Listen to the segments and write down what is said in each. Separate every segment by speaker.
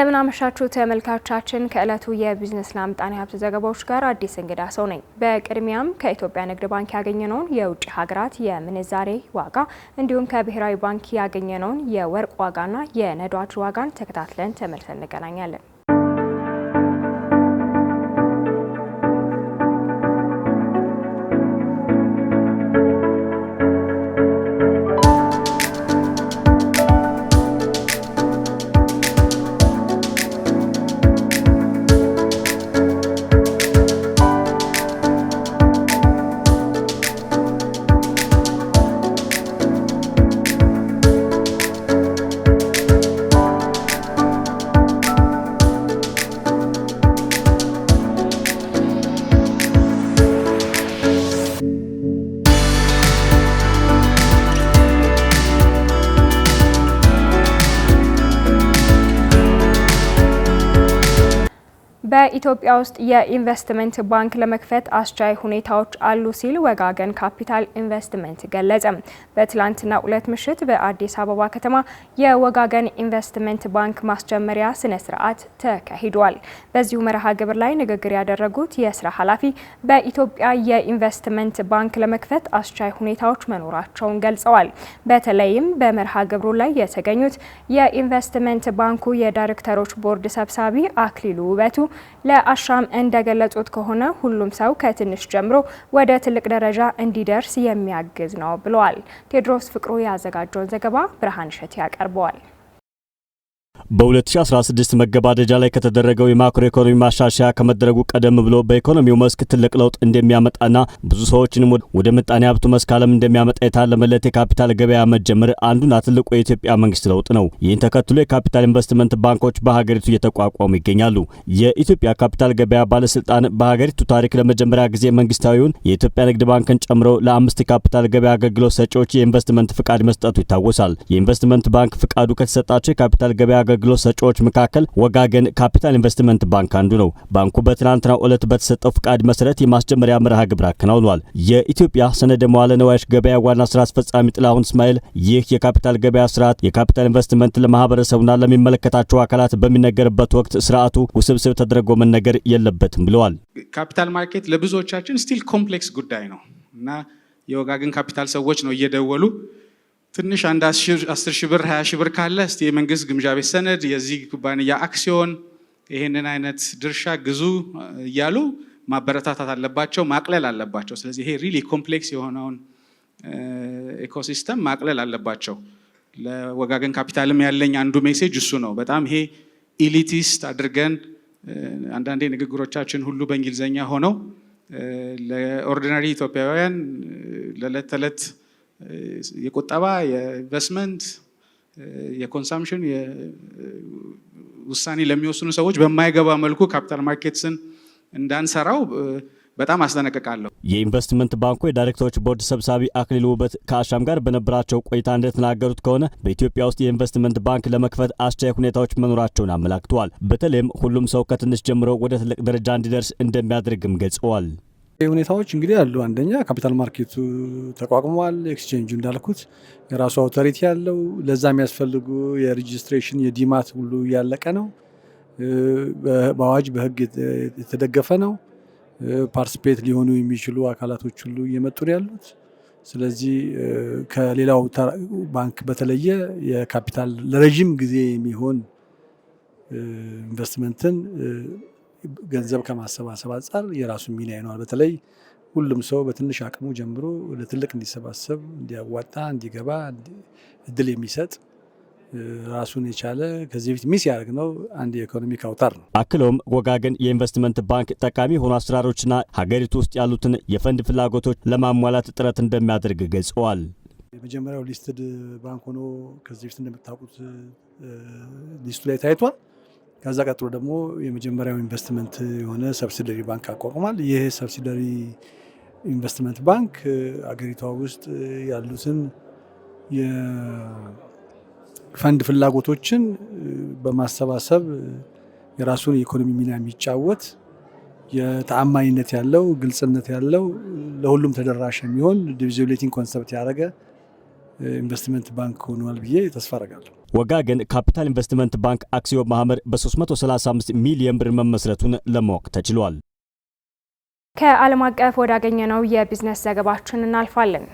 Speaker 1: እንደምን አመሻችሁ ተመልካቾቻችን። ከዕለቱ የቢዝነስና ምጣኔ ሀብት ዘገባዎች ጋር አዲስ እንግዳ ሰው ነኝ። በቅድሚያም ከኢትዮጵያ ንግድ ባንክ ያገኘነውን የውጭ ሀገራት የምንዛሬ ዋጋ እንዲሁም ከብሔራዊ ባንክ ያገኘነውን የወርቅ ዋጋና የነዳጅ ዋጋን ተከታትለን ተመልሰን እንገናኛለን። በኢትዮጵያ ውስጥ የኢንቨስትመንት ባንክ ለመክፈት አስቻይ ሁኔታዎች አሉ ሲል ወጋገን ካፒታል ኢንቨስትመንት ገለጸ። በትላንትናው ዕለት ምሽት በአዲስ አበባ ከተማ የወጋገን ኢንቨስትመንት ባንክ ማስጀመሪያ ስነ ስርዓት ተካሂዷል። በዚሁ መርሃ ግብር ላይ ንግግር ያደረጉት የስራ ኃላፊ በኢትዮጵያ የኢንቨስትመንት ባንክ ለመክፈት አስቻይ ሁኔታዎች መኖራቸውን ገልጸዋል። በተለይም በመርሃ ግብሩ ላይ የተገኙት የኢንቨስትመንት ባንኩ የዳይሬክተሮች ቦርድ ሰብሳቢ አክሊሉ ውበቱ ለአሻም እንደገለጹት ከሆነ ሁሉም ሰው ከትንሽ ጀምሮ ወደ ትልቅ ደረጃ እንዲደርስ የሚያግዝ ነው ብለዋል። ቴድሮስ ፍቅሩ ያዘጋጀውን ዘገባ ብርሃን እሸት ያቀርበዋል።
Speaker 2: በ2016 መገባደጃ ላይ ከተደረገው የማክሮ ኢኮኖሚ ማሻሻያ ከመደረጉ ቀደም ብሎ በኢኮኖሚው መስክ ትልቅ ለውጥ እንደሚያመጣና ብዙ ሰዎችንም ወደ ምጣኔ ሀብቱ መስክ ዓለም እንደሚያመጣ የታለመለት የካፒታል ገበያ መጀመር አንዱና ትልቁ የኢትዮጵያ መንግስት ለውጥ ነው። ይህን ተከትሎ የካፒታል ኢንቨስትመንት ባንኮች በሀገሪቱ እየተቋቋሙ ይገኛሉ። የኢትዮጵያ ካፒታል ገበያ ባለስልጣን በሀገሪቱ ታሪክ ለመጀመሪያ ጊዜ መንግስታዊውን የኢትዮጵያ ንግድ ባንክን ጨምሮ ለ5 የካፒታል ገበያ አገልግሎት ሰጪዎች የኢንቨስትመንት ፍቃድ መስጠቱ ይታወሳል። የኢንቨስትመንት ባንክ ፍቃዱ ከተሰጣቸው የካፒታል ገበያ አገልግሎት ሰጪዎች መካከል ወጋገን ካፒታል ኢንቨስትመንት ባንክ አንዱ ነው። ባንኩ በትናንትናው ዕለት በተሰጠው ፍቃድ መሰረት የማስጀመሪያ መርሃ ግብር አከናውኗል። የኢትዮጵያ ሰነደ መዋዕለ ንዋዮች ገበያ ዋና ስራ አስፈጻሚ ጥላሁን እስማኤል ይህ የካፒታል ገበያ ስርዓት የካፒታል ኢንቨስትመንት ለማህበረሰቡና ለሚመለከታቸው አካላት በሚነገርበት ወቅት ስርዓቱ ውስብስብ ተደርጎ መነገር የለበትም ብለዋል።
Speaker 3: ካፒታል ማርኬት ለብዙዎቻችን ስቲል ኮምፕሌክስ ጉዳይ ነው እና የወጋገን ካፒታል ሰዎች ነው እየደወሉ ትንሽ አንድ 10 ሺህ ብር 20 ሺህ ብር ካለ እስቲ የመንግስት ግምጃ ቤት ሰነድ የዚህ ኩባንያ አክሲዮን ይሄንን አይነት ድርሻ ግዙ እያሉ ማበረታታት አለባቸው፣ ማቅለል አለባቸው። ስለዚህ ይሄ ሪሊ ኮምፕሌክስ የሆነውን ኢኮሲስተም ማቅለል አለባቸው። ለወጋገን ካፒታልም ያለኝ አንዱ ሜሴጅ እሱ ነው። በጣም ይሄ ኢሊቲስት አድርገን አንዳንዴ ንግግሮቻችን ሁሉ በእንግሊዝኛ ሆነው ለኦርዲናሪ ኢትዮጵያውያን ለዕለት ተዕለት የቁጠባ የኢንቨስትመንት የኮንሳምፕሽን ውሳኔ ለሚወስኑ ሰዎች በማይገባ መልኩ ካፒታል ማርኬትስን እንዳንሰራው በጣም አስጠነቅቃለሁ።
Speaker 2: የኢንቨስትመንት ባንኩ የዳይሬክተሮች ቦርድ ሰብሳቢ አክሊሉ ውበት ከአሻም ጋር በነበራቸው ቆይታ እንደተናገሩት ከሆነ በኢትዮጵያ ውስጥ የኢንቨስትመንት ባንክ ለመክፈት አስቻይ ሁኔታዎች መኖራቸውን አመላክተዋል። በተለይም ሁሉም ሰው ከትንሽ ጀምሮ ወደ ትልቅ ደረጃ እንዲደርስ እንደሚያደርግም ገልጸዋል።
Speaker 4: ሁኔታዎች እንግዲህ አሉ። አንደኛ ካፒታል ማርኬቱ ተቋቁሟል። ኤክስቼንጁ እንዳልኩት የራሱ አውቶሪቲ ያለው ለዛ የሚያስፈልጉ የሬጂስትሬሽን የዲማት ሁሉ ያለቀ ነው። በአዋጅ በህግ የተደገፈ ነው። ፓርቲሲፔት ሊሆኑ የሚችሉ አካላቶች ሁሉ እየመጡ ያሉት። ስለዚህ ከሌላው ባንክ በተለየ የካፒታል ለረጅም ጊዜ የሚሆን ኢንቨስትመንትን ገንዘብ ከማሰባሰብ አንጻር የራሱ ሚና ይኖራል። በተለይ ሁሉም ሰው በትንሽ አቅሙ ጀምሮ ወደ ትልቅ እንዲሰባሰብ፣ እንዲያዋጣ፣ እንዲገባ እድል የሚሰጥ ራሱን የቻለ ከዚህ በፊት ሚስ ያደርግ ነው አንድ የኢኮኖሚክ አውታር ነው።
Speaker 2: አክለውም ወጋገን የኢንቨስትመንት ባንክ ጠቃሚ የሆኑ አሰራሮችና ሀገሪቱ ውስጥ ያሉትን የፈንድ ፍላጎቶች ለማሟላት ጥረት እንደሚያደርግ ገልጸዋል።
Speaker 4: የመጀመሪያው ሊስትድ ባንክ ሆኖ ከዚህ በፊት እንደምታውቁት ሊስቱ ላይ ታይቷል። ከዛ ቀጥሎ ደግሞ የመጀመሪያው ኢንቨስትመንት የሆነ ሰብሲደሪ ባንክ አቋቁሟል። ይህ ሰብሲደሪ ኢንቨስትመንት ባንክ አገሪቷ ውስጥ ያሉትን የፈንድ ፍላጎቶችን በማሰባሰብ የራሱን የኢኮኖሚ ሚና የሚጫወት የተአማኝነት ያለው ግልጽነት ያለው ለሁሉም ተደራሽ የሚሆን ዲቪዚቢሊቲን ኮንሰፕት ያደረገ ኢንቨስትመንት ባንክ ሆኗል ብዬ ተስፋ አደርጋለሁ።
Speaker 2: ወጋገን ካፒታል ኢንቨስትመንት ባንክ አክሲዮን ማህበር በ335 ሚሊዮን ብር መመስረቱን ለማወቅ ተችሏል።
Speaker 1: ከዓለም አቀፍ ወዳገኘነው የቢዝነስ ዘገባችን እናልፋለን።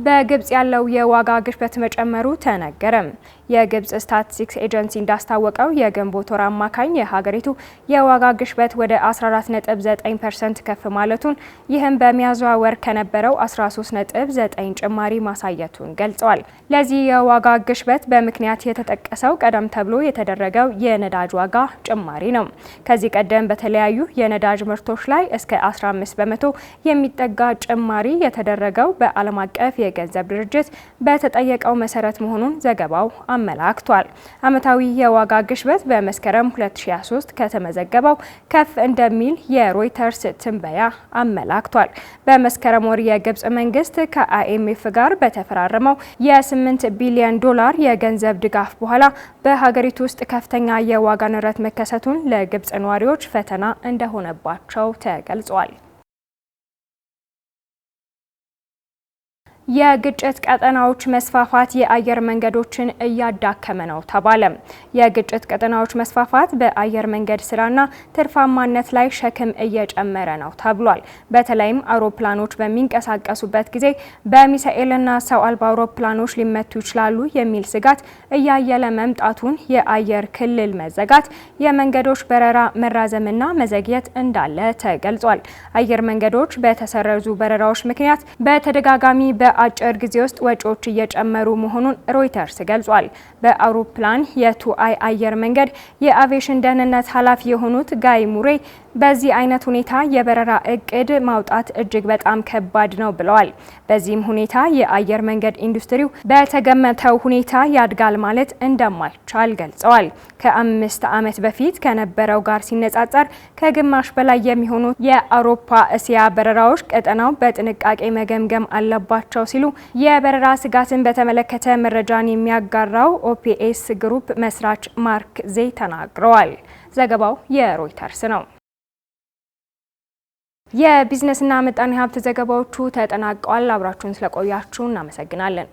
Speaker 1: በግብጽ ያለው የዋጋ ግሽበት መጨመሩ ተነገረ። የግብጽ ስታቲስቲክስ ኤጀንሲ እንዳስታወቀው የግንቦት ወር አማካኝ የሀገሪቱ የዋጋ ግሽበት ወደ 14.9% ከፍ ማለቱን፣ ይህም በሚያዝያ ወር ከነበረው 13.9 ጭማሪ ማሳየቱን ገልጸዋል። ለዚህ የዋጋ ግሽበት በምክንያት የተጠቀሰው ቀደም ተብሎ የተደረገው የነዳጅ ዋጋ ጭማሪ ነው። ከዚህ ቀደም በተለያዩ የነዳጅ ምርቶች ላይ እስከ 15 በመቶ የሚጠጋ ጭማሪ የተደረገው በዓለም አቀፍ የገንዘብ ድርጅት በተጠየቀው መሰረት መሆኑን ዘገባው አመላክቷል። ዓመታዊ የዋጋ ግሽበት በመስከረም 2023 ከተመዘገበው ከፍ እንደሚል የሮይተርስ ትንበያ አመላክቷል። በመስከረም ወር የግብጽ መንግስት ከአይኤምኤፍ ጋር በተፈራረመው የ8 ቢሊዮን ዶላር የገንዘብ ድጋፍ በኋላ በሀገሪቱ ውስጥ ከፍተኛ የዋጋ ንረት መከሰቱን ለግብጽ ነዋሪዎች ፈተና እንደሆነባቸው ተገልጿል። የግጭት ቀጠናዎች መስፋፋት የአየር መንገዶችን እያዳከመ ነው ተባለ። የግጭት ቀጠናዎች መስፋፋት በአየር መንገድ ስራና ትርፋማነት ላይ ሸክም እየጨመረ ነው ተብሏል። በተለይም አውሮፕላኖች በሚንቀሳቀሱበት ጊዜ በሚሳኤልና ሰው አልባ አውሮፕላኖች ሊመቱ ይችላሉ የሚል ስጋት እያየለ መምጣቱን፣ የአየር ክልል መዘጋት የመንገዶች በረራ መራዘምና መዘግየት እንዳለ ተገልጿል። አየር መንገዶች በተሰረዙ በረራዎች ምክንያት በተደጋጋሚ አጭር ጊዜ ውስጥ ወጪዎች እየጨመሩ መሆኑን ሮይተርስ ገልጿል። በአውሮፕላን የቱአይ አየር መንገድ የአቪዬሽን ደህንነት ኃላፊ የሆኑት ጋይ ሙሬ በዚህ አይነት ሁኔታ የበረራ እቅድ ማውጣት እጅግ በጣም ከባድ ነው ብለዋል። በዚህም ሁኔታ የአየር መንገድ ኢንዱስትሪው በተገመተው ሁኔታ ያድጋል ማለት እንደማይቻል ገልጸዋል። ከ5 ዓመት በፊት ከነበረው ጋር ሲነጻጸር ከግማሽ በላይ የሚሆኑ የአውሮፓ እስያ በረራዎች ቀጠናው በጥንቃቄ መገምገም አለባቸው ሲሉ የበረራ ስጋትን በተመለከተ መረጃን የሚያጋራው ኦፒኤስ ግሩፕ መስራች ማርክ ዜ ተናግረዋል። ዘገባው የሮይተርስ ነው። የቢዝነስና ምጣኔ ሀብት ዘገባዎቹ ተጠናቀዋል። አብራችሁን ስለቆያችሁ እናመሰግናለን።